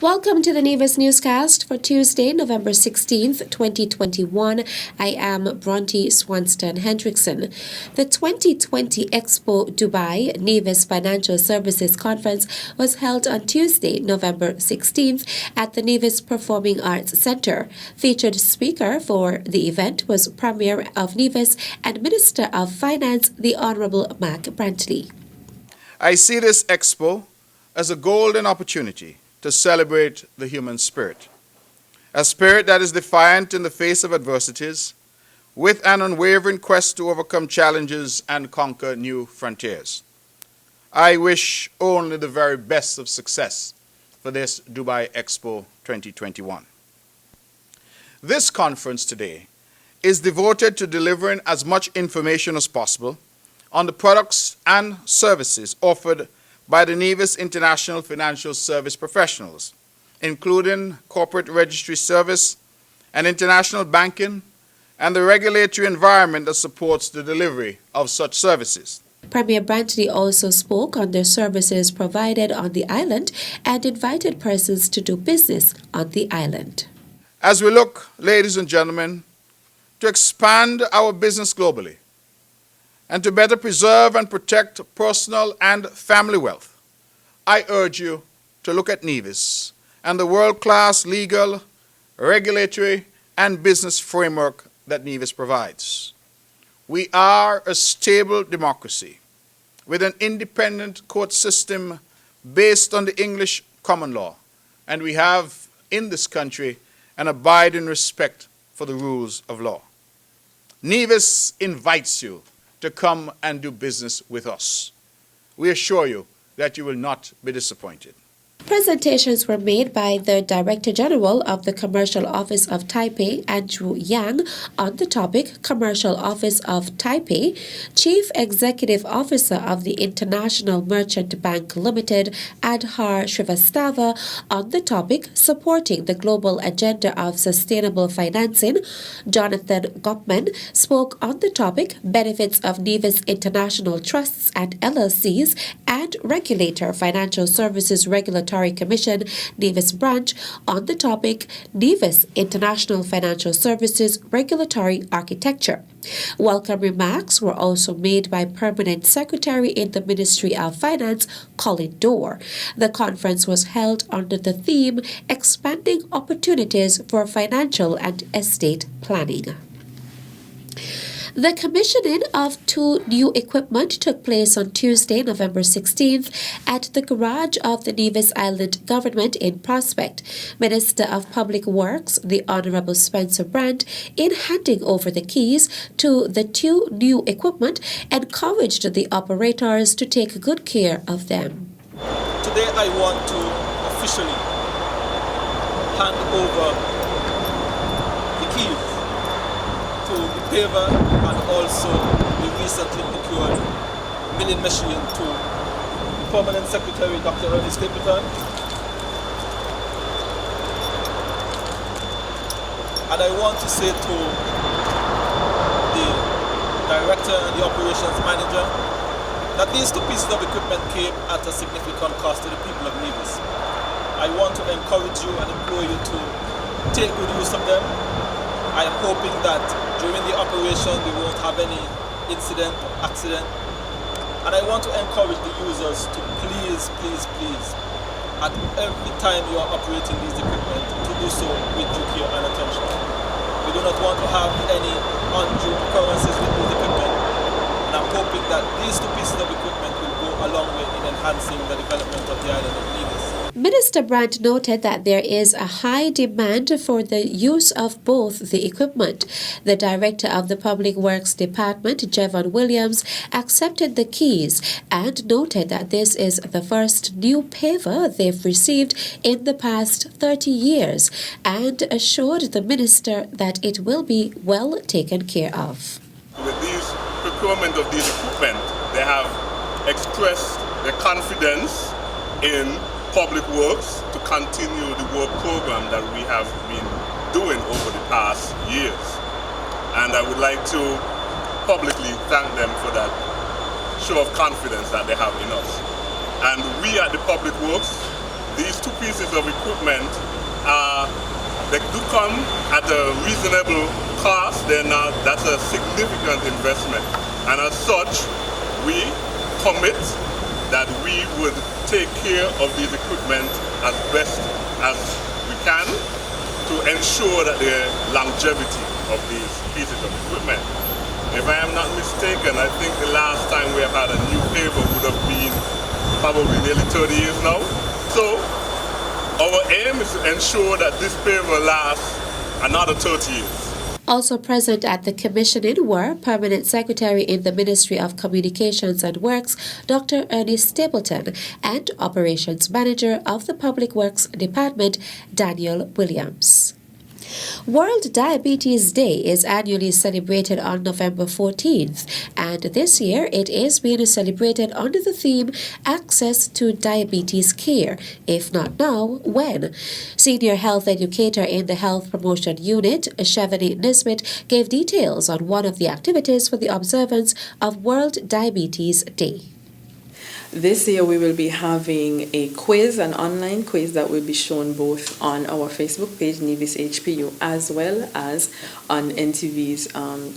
Welcome to the Nevis newscast for Tuesday, November 16th, 2021. I am Bronte Swanston Hendrickson. The 2020 Expo Dubai Nevis Financial Services Conference was held on Tuesday, November 16th at the Nevis Performing Arts Centre. Featured speaker for the event was Premier of Nevis and Minister of Finance, the Honourable Mac Brantley. I see this Expo as a golden opportunity to celebrate the human spirit, a spirit that is defiant in the face of adversities, with an unwavering quest to overcome challenges and conquer new frontiers. I wish only the very best of success for this Dubai Expo 2021. This conference today is devoted to delivering as much information as possible on the products and services offered by the Nevis International Financial Service Professionals, including corporate registry service and international banking, and the regulatory environment that supports the delivery of such services. Premier Brantley also spoke on the services provided on the island and invited persons to do business on the island. As we look, ladies and gentlemen, to expand our business globally, and to better preserve and protect personal and family wealth, I urge you to look at Nevis and the world-class legal, regulatory, and business framework that Nevis provides. We are a stable democracy with an independent court system based on the English common law, and we have in this country an abiding respect for the rules of law. Nevis invites you to come and do business with us. We assure you that you will not be disappointed. Presentations were made by the Director General of the Commercial Office of Taipei, Andrew Yang, on the topic Commercial Office of Taipei, Chief Executive Officer of the International Merchant Bank Limited, Adhar Srivastava, on the topic Supporting the Global Agenda of Sustainable Financing. Jonathan Gopman spoke on the topic Benefits of Nevis International Trusts and LLCs and Regulator Financial Services Regulatory Commission, Nevis Branch, on the topic Nevis International Financial Services Regulatory Architecture. Welcome remarks were also made by Permanent Secretary in the Ministry of Finance, Colin Dorr. The conference was held under the theme Expanding Opportunities for Financial and Estate Planning. The commissioning of 2 new equipment took place on Tuesday, November 16th at the garage of the Nevis Island Government in Prospect. Minister of Public Works, the Honourable Spencer Brandt, in handing over the keys to the 2 new equipment, encouraged the operators to take good care of them. Today I want to officially hand over the keys to the paver and also the recently procured milling machine to the Permanent Secretary, Dr. Ernest Stapleton. And I want to say to the Director and the Operations Manager that these 2 pieces of equipment came at a significant cost to the people of Nevis. I want to encourage you and implore you to take good use of them. I am hoping that during the operation we won't have any incident or accident. And I want to encourage the users to please, at every time you are operating these equipment, to do so with due care and attention. We do not want to have any undue occurrences with these equipment. And I'm hoping that these 2 pieces of equipment will go a long way in enhancing the development of the island of Nevis. Minister Brandt noted that there is a high demand for the use of both the equipment. The Director of the Public Works Department, Jevon Williams, accepted the keys and noted that this is the first new paver they've received in the past 30 years and assured the Minister that it will be well taken care of. With these procurement of these equipment, they have expressed their confidence in Public Works to continue the work program that we have been doing over the past years. And I would like to publicly thank them for that show of confidence that they have in us. And we at the Public Works, these 2 pieces of equipment they do come at a reasonable cost. That's a significant investment. And as such, we commit that we would take care of these equipment as best as we can to ensure that the longevity of these pieces of equipment. If I am not mistaken, I think the last time we have had a new paver would have been probably nearly 30 years now. So our aim is to ensure that this paver lasts another 30 years. Also present at the commissioning were Permanent Secretary in the Ministry of Communications and Works, Dr. Ernest Stapleton, and Operations Manager of the Public Works Department, Daniel Williams. World Diabetes Day is annually celebrated on November 14th, and this year it is being celebrated under the theme Access to Diabetes Care. If not now, when? Senior Health Educator in the Health Promotion Unit, Chevany Nisbet, gave details on one of the activities for the observance of World Diabetes Day. This year we will be having a quiz, an online quiz that will be shown both on our Facebook page, Nevis HPU, as well as on NTV's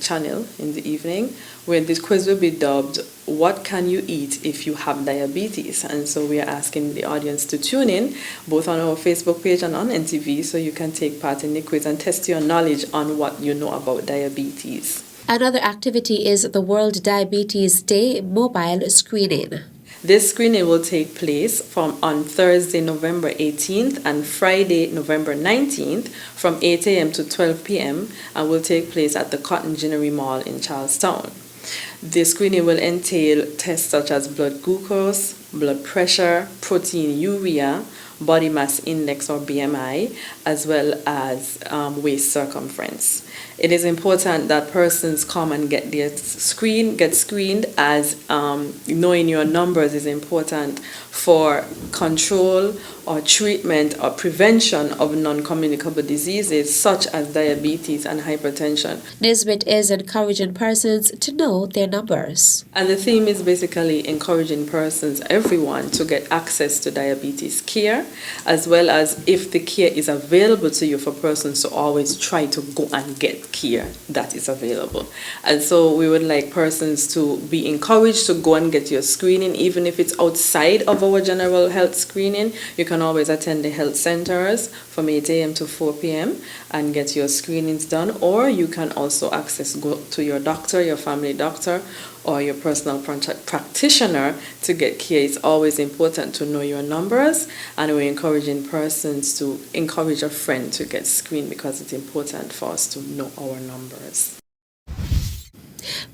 channel in the evening, where this quiz will be dubbed, What Can You Eat If You Have Diabetes? And so we are asking the audience to tune in, both on our Facebook page and on NTV, so you can take part in the quiz and test your knowledge on what you know about diabetes. Another activity is the World Diabetes Day mobile screening. This screening will take place on Thursday, November 18th and Friday, November 19th from 8 a.m. to 12 p.m. and will take place at the Cotton Ginnery Mall in Charlestown. The screening will entail tests such as blood glucose, blood pressure, protein urea, body mass index or BMI, as well as waist circumference. It is important that persons come and get screened, as knowing your numbers is important for control or treatment or prevention of non-communicable diseases such as diabetes and hypertension. Nisbet is encouraging persons to know their numbers. And the theme is basically encouraging persons, everyone, to get access to diabetes care, as well as if the care is available to you, for persons to always try to go and get care that is available. And so we would like persons to be encouraged to go and get your screening, even if it's outside of our general health screening. You can always attend the health centers from 8 a.m. to 4 p.m. and get your screenings done, or you can also go to your doctor, your family doctor, or your personal practitioner to get care. It's always important to know your numbers, and we're encouraging persons to encourage a friend to get screened because it's important for us to know our numbers.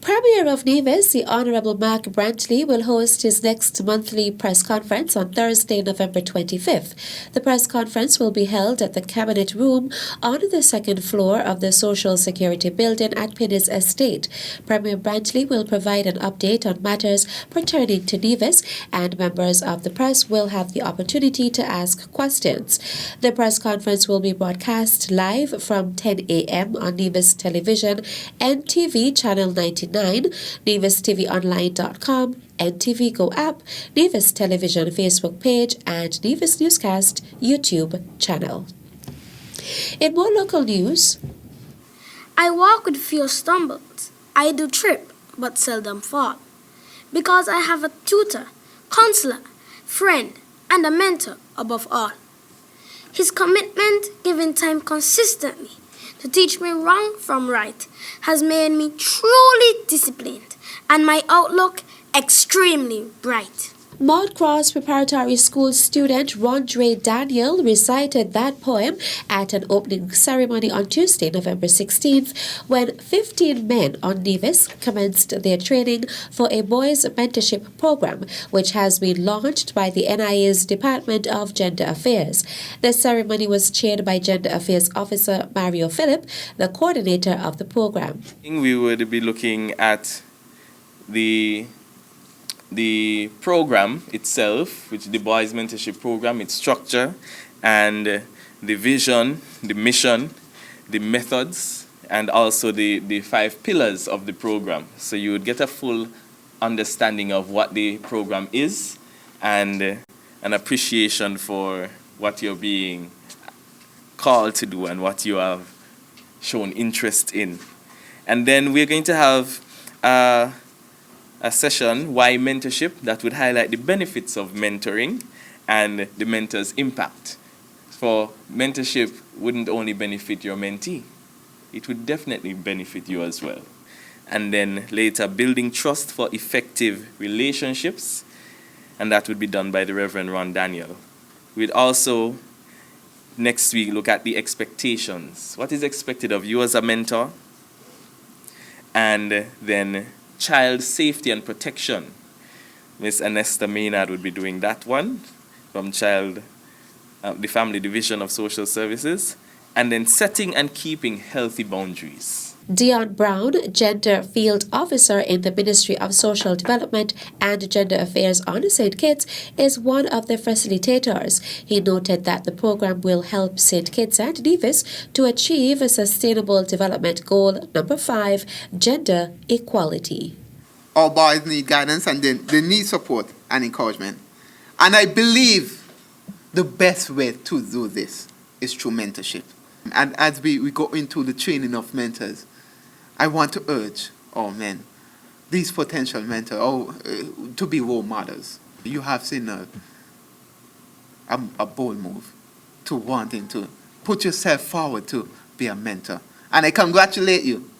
Premier of Nevis, the Honourable Mark Brantley, will host his next monthly press conference on Thursday, November 25th. The press conference will be held at the Cabinet Room on the second floor of the Social Security Building at Pinnis Estate. Premier Brantley will provide an update on matters pertaining to Nevis, and members of the press will have the opportunity to ask questions. The press conference will be broadcast live from 10 a.m. on Nevis Television, NTV Channel 99, NevisTVOnline.com, NTV Go app, Nevis Television Facebook page, and Nevis Newscast YouTube channel. In more local news, I walk with few stumbles. I do trip, but seldom fall. Because I have a tutor, counselor, friend, and a mentor above all. His commitment, giving time consistently to teach me wrong from right, has made me truly disciplined and my outlook extremely bright. Mount Cross Preparatory School student Rondre Daniel recited that poem at an opening ceremony on Tuesday, November 16th, when 15 men on Nevis commenced their training for a boys' mentorship program, which has been launched by the NIA's Department of Gender Affairs. The ceremony was chaired by Gender Affairs Officer Mario Phillip, the coordinator of the program. We would be looking at the program itself, which is the Boys Mentorship Program, its structure, and the vision, the mission, the methods, and also the 5 pillars of the program. So you would get a full understanding of what the program is and an appreciation for what you're being called to do and what you have shown interest in. And then we're going to have a session, Why Mentorship, that would highlight the benefits of mentoring and the mentor's impact. For mentorship wouldn't only benefit your mentee, it would definitely benefit you as well. And then later, building trust for effective relationships, and that would be done by the Reverend Ron Daniel. We'd also, next week, look at the expectations. What is expected of you as a mentor? And then child safety and protection. Miss Anesta Maynard would be doing that one from the Family Division of Social Services. And then setting and keeping healthy boundaries. Dion Brown, Gender Field Officer in the Ministry of Social Development and Gender Affairs on St. Kitts, is one of the facilitators. He noted that the program will help St. Kitts and Nevis to achieve a Sustainable Development Goal number 5, gender equality. Our boys need guidance and they need support and encouragement. And I believe the best way to do this is through mentorship. And as we go into the training of mentors, I want to urge all men, these potential mentors, to be role models. You have seen a bold move to wanting to put yourself forward to be a mentor. And I congratulate you.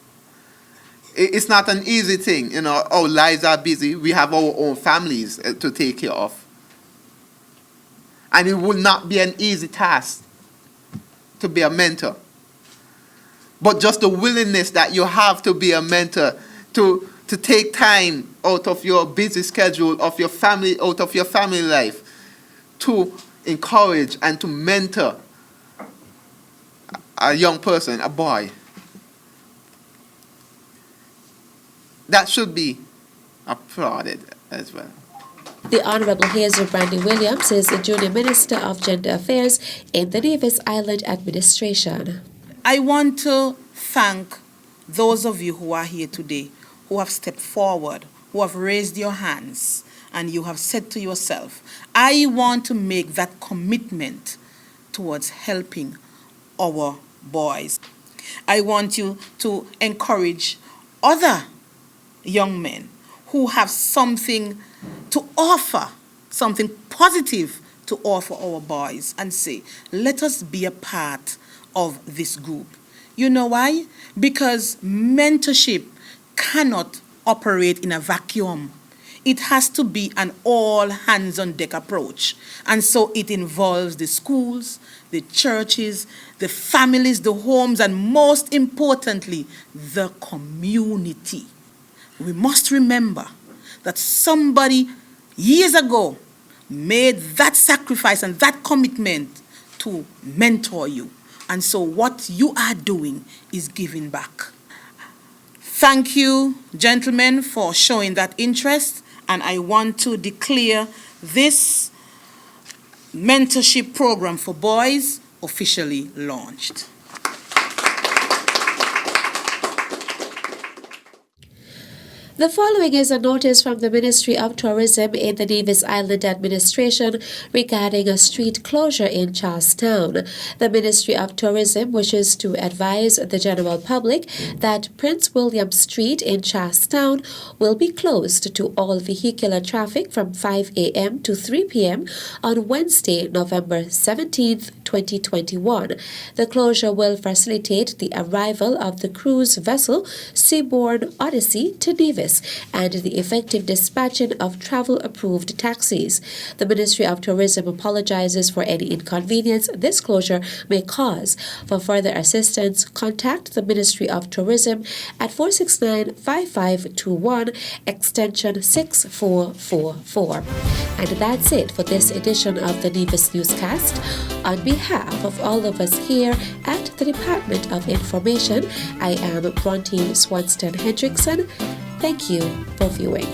It's not an easy thing. You know, our lives are busy. We have our own families to take care of. And it will not be an easy task to be a mentor. But just the willingness that you have to be a mentor, to take time out of your busy schedule, of your family, out of your family life, to encourage and to mentor a young person, a boy. That should be applauded as well. The Honorable Hazel Brandy Williams is the Junior Minister of Gender Affairs in the Nevis Island Administration. I want to thank those of you who are here today, who have stepped forward, who have raised your hands, and you have said to yourself, I want to make that commitment towards helping our boys. I want you to encourage other young men who have something to offer, something positive to offer our boys, and say, let us be a part of this group. You know why? Because mentorship cannot operate in a vacuum. It has to be an all-hands-on-deck approach. And so it involves the schools, the churches, the families, the homes, and most importantly, the community. We must remember that somebody years ago made that sacrifice and that commitment to mentor you. And so what you are doing is giving back. Thank you, gentlemen, for showing that interest. And I want to declare this mentorship program for boys officially launched. The following is a notice from the Ministry of Tourism in the Nevis Island Administration regarding a street closure in Charlestown. The Ministry of Tourism wishes to advise the general public that Prince William Street in Charlestown will be closed to all vehicular traffic from 5 a.m. to 3 p.m. on Wednesday, November 17th, 2021. The closure will facilitate the arrival of the cruise vessel Seabourn Odyssey to Nevis and the effective dispatching of travel-approved taxis. The Ministry of Tourism apologizes for any inconvenience this closure may cause. For further assistance, contact the Ministry of Tourism at 469-5521, extension 6444. And that's it for this edition of the Nevis Newscast. On behalf of all of us here at the Department of Information, I am Bronte Swanston Hendrickson. Thank you for viewing.